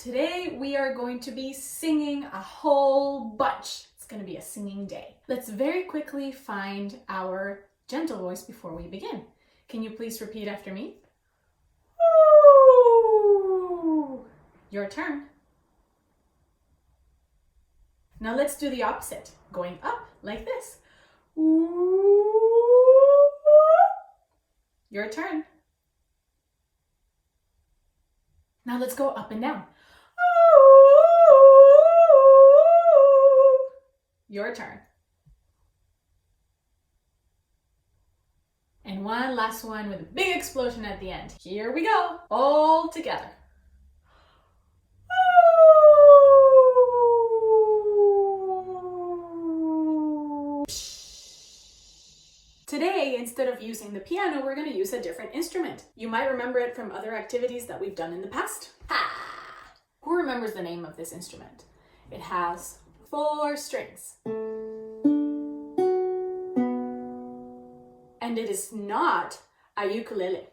Today we are going to be singing a whole bunch. It's going to be a singing day. Let's very quickly find our gentle voice before we begin. Can you please repeat after me? Ooh. Your turn. Now let's do the opposite, going up like this. Ooh. Your turn. Now let's go up and down. Your turn. And one last one with a big explosion at the end. Here we go, all together. Today, instead of using the piano, we're going to use a different instrument. You might remember it from other activities that we've done in the past. Who remembers the name of this instrument? It has 4 strings. And it is not a ukulele.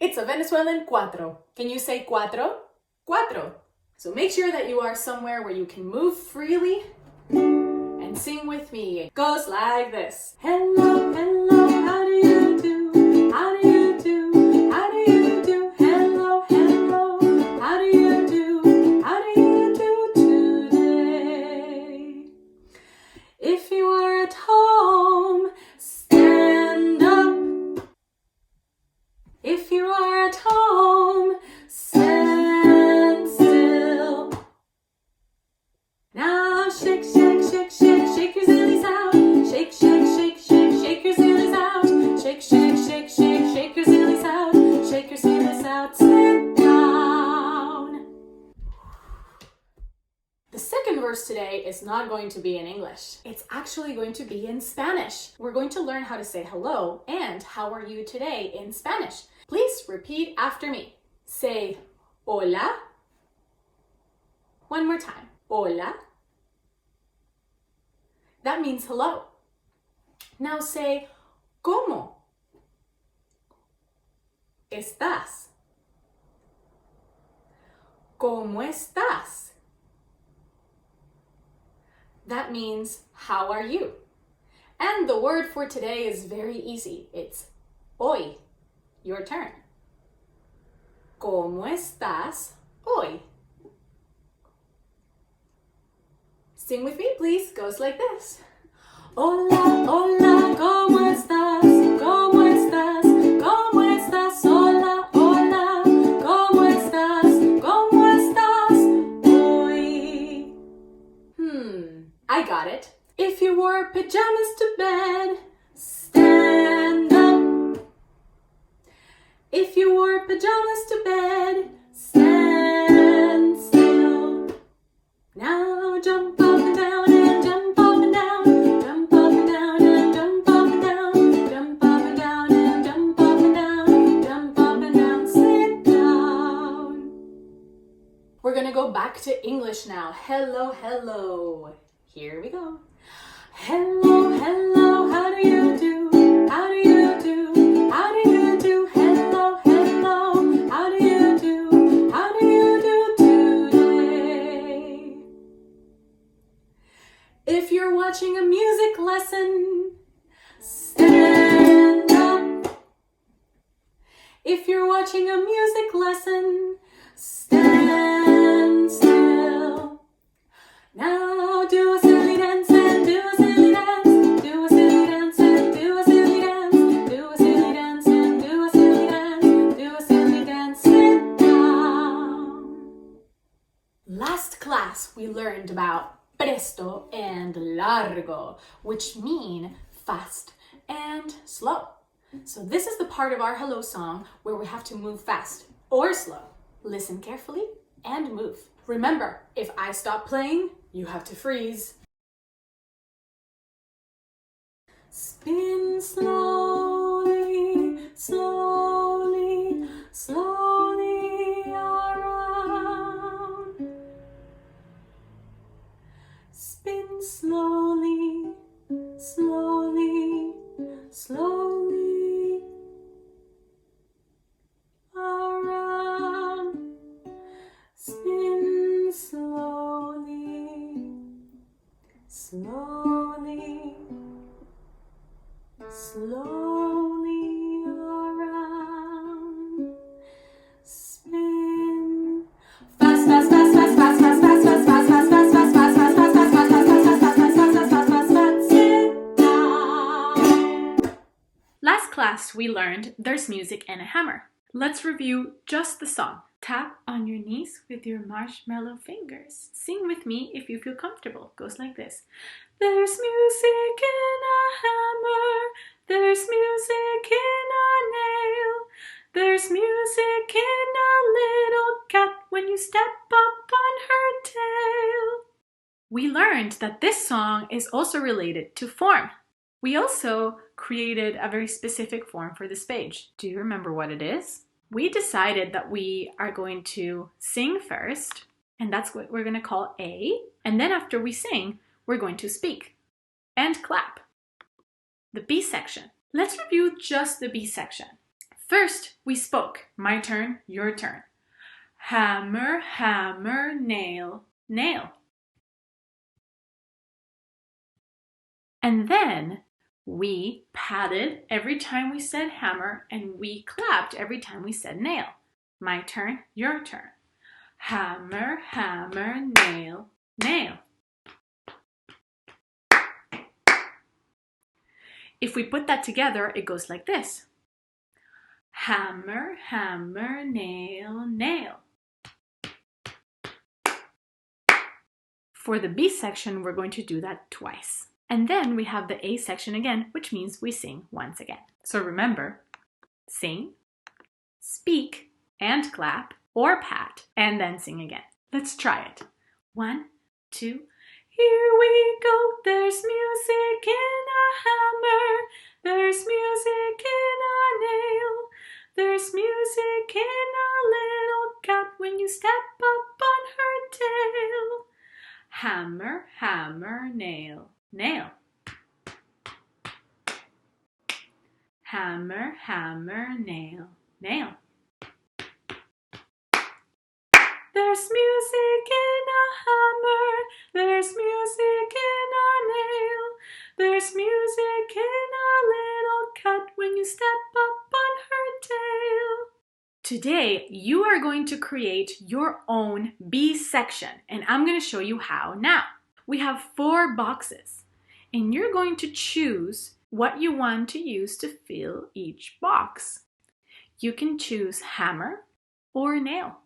It's a Venezuelan cuatro. Can you say cuatro? Cuatro. So make sure that you are somewhere where you can move freely and sing with me. It goes like this. Hello, hello, how do you do? How do you do? How do you do? Hello, hello, how do you do? How do you do today? If you are at home, stand up. If you are at home, stand still. Now shake, shake, shake, shake, shake your zillies out. Shake, shake, shake, shake, shake your zillies out. Shake, shake, shake, shake, shake your zillies out. Shake your zillies out, sit down. The second verse today is not going to be in English. It's actually going to be in Spanish. We're going to learn how to say hello and how are you today in Spanish. Please repeat after me. Say hola. One more time. Hola. That means hello. Now say ¿cómo estás? ¿Cómo estás? That means how are you? And the word for today is very easy. It's hoy. Your turn. ¿Cómo estás hoy? Sing with me, please. Goes like this. Hola, hola, ¿cómo estás? ¿Cómo estás? ¿Cómo estás? Hola, hola, ¿cómo estás? ¿Cómo estás hoy? I got it. If you wore pajamas to bed, stand up. If you wore pajamas to bed, stand still. Now jump up and down and jump up and down. Jump up and down and jump up and down. Jump up and down and jump up and down. Jump up and down, sit down. We're gonna go back to English now. Hello, hello. Here we go. Hello, hello, how do you do? How do you do? How do you do? Hello, hello, how do you do? How do you do today? If you're watching a music lesson, stand up. If you're watching a music lesson, stand still. Now do a silly dance and do a silly dance. Do a silly dance and do a silly dance. Do a silly dance and do a silly dance. Do a silly dance, sit down. Last class we learned about presto and largo, which mean fast and slow. So this is the part of our hello song where we have to move fast or slow. Listen carefully and move. Remember, if I stop playing, you have to freeze. Spin slowly, slowly, slowly around. Spin slowly, slowly, slowly around. Spin slowly, slowly around. Spin. Fast, fast, fast, fast, fast, fast, fast, fast, fast, fast, fast, fast, fast, fast, fast, fast, fast, fast, fast, fast, sit down. Last class we learned there's music and a hammer. Let's review just the song. Tap on your knees with your marshmallow fingers. Sing with me if you feel comfortable. Goes like this. There's music in a hammer. There's music in a nail. There's music in a little cat when you step up on her tail. We learned that this song is also related to form. We also created a very specific form for this page. Do you remember what it is? We decided that we are going to sing first, and that's what we're going to call A. And then after we sing, we're going to speak and clap. The B section. Let's review just the B section. First, we spoke. My turn, your turn. Hammer, hammer, nail, nail. And then we patted every time we said hammer, and we clapped every time we said nail. My turn, your turn. Hammer, hammer, nail, nail. If we put that together, it goes like this. Hammer, hammer, nail, nail. For the B section, we're going to do that twice. And then we have the A section again, which means we sing once again. So remember, sing, speak, and clap, or pat, and then sing again. Let's try it. 1, 2, here we go. There's music in a hammer. There's music in a nail. There's music in a little cat when you step up on her tail. Hammer, hammer, nail, nail. Hammer, hammer, nail, nail. There's music in a hammer. There's music in a nail. There's music in a little cat when you step up on her tail. Today, you are going to create your own B section, and I'm going to show you how now. We have 4 boxes, and you're going to choose what you want to use to fill each box. You can choose hammer or nail.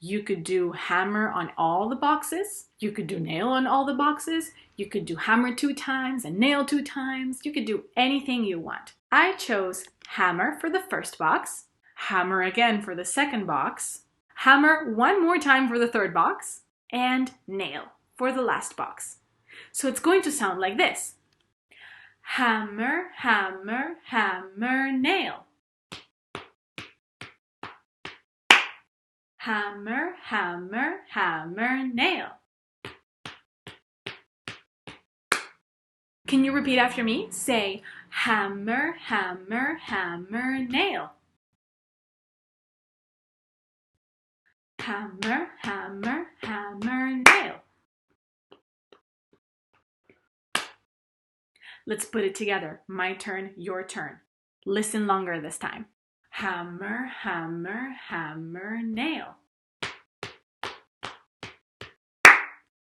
You could do hammer on all the boxes. You could do nail on all the boxes. You could do hammer 2 times and nail 2 times. You could do anything you want. I chose hammer for the first box, hammer again for the second box, hammer 1 more time for the third box, and nail for the last box. So it's going to sound like this. Hammer, hammer, hammer, nail. Hammer, hammer, hammer, nail. Can you repeat after me? Say, hammer, hammer, hammer, nail. Hammer, hammer, hammer, nail. Let's put it together. My turn, your turn. Listen longer this time. Hammer, hammer, hammer, nail.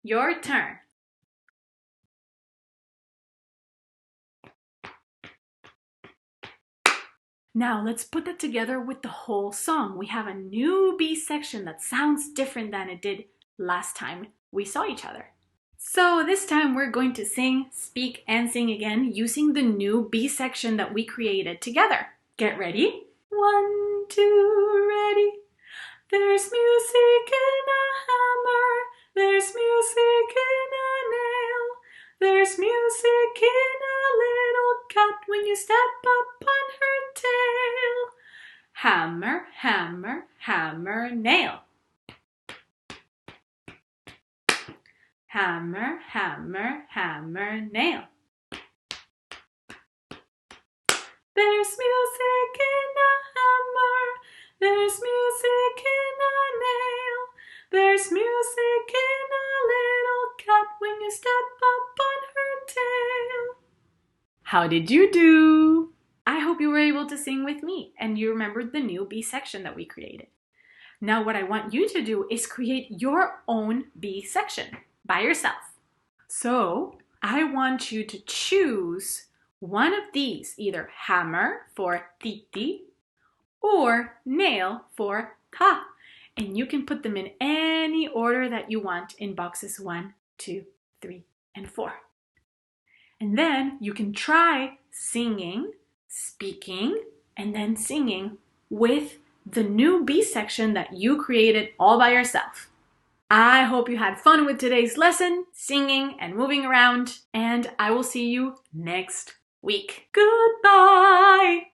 Your turn. Now let's put that together with the whole song. We have a new B section that sounds different than it did last time we saw each other. So this time we're going to sing, speak, and sing again using the new B section that we created together. Get ready? 1, 2, ready. There's music in a hammer. There's music in a nail. There's music in a little cat when you step up on her tail. Hammer, hammer, hammer, nail. Hammer, hammer, hammer, nail. There's music in a hammer. There's music in a nail. There's music in a little cat when you step How did you do? I hope you were able to sing with me and you remembered the new B section that we created. Now what I want you to do is create your own B section by yourself. So I want you to choose one of these, either hammer for titi or nail for ta. And you can put them in any order that you want in boxes 1, 2, 3, and 4. And then you can try singing, speaking, and then singing with the new B section that you created all by yourself. I hope you had fun with today's lesson, singing and moving around, and I will see you next week. Goodbye!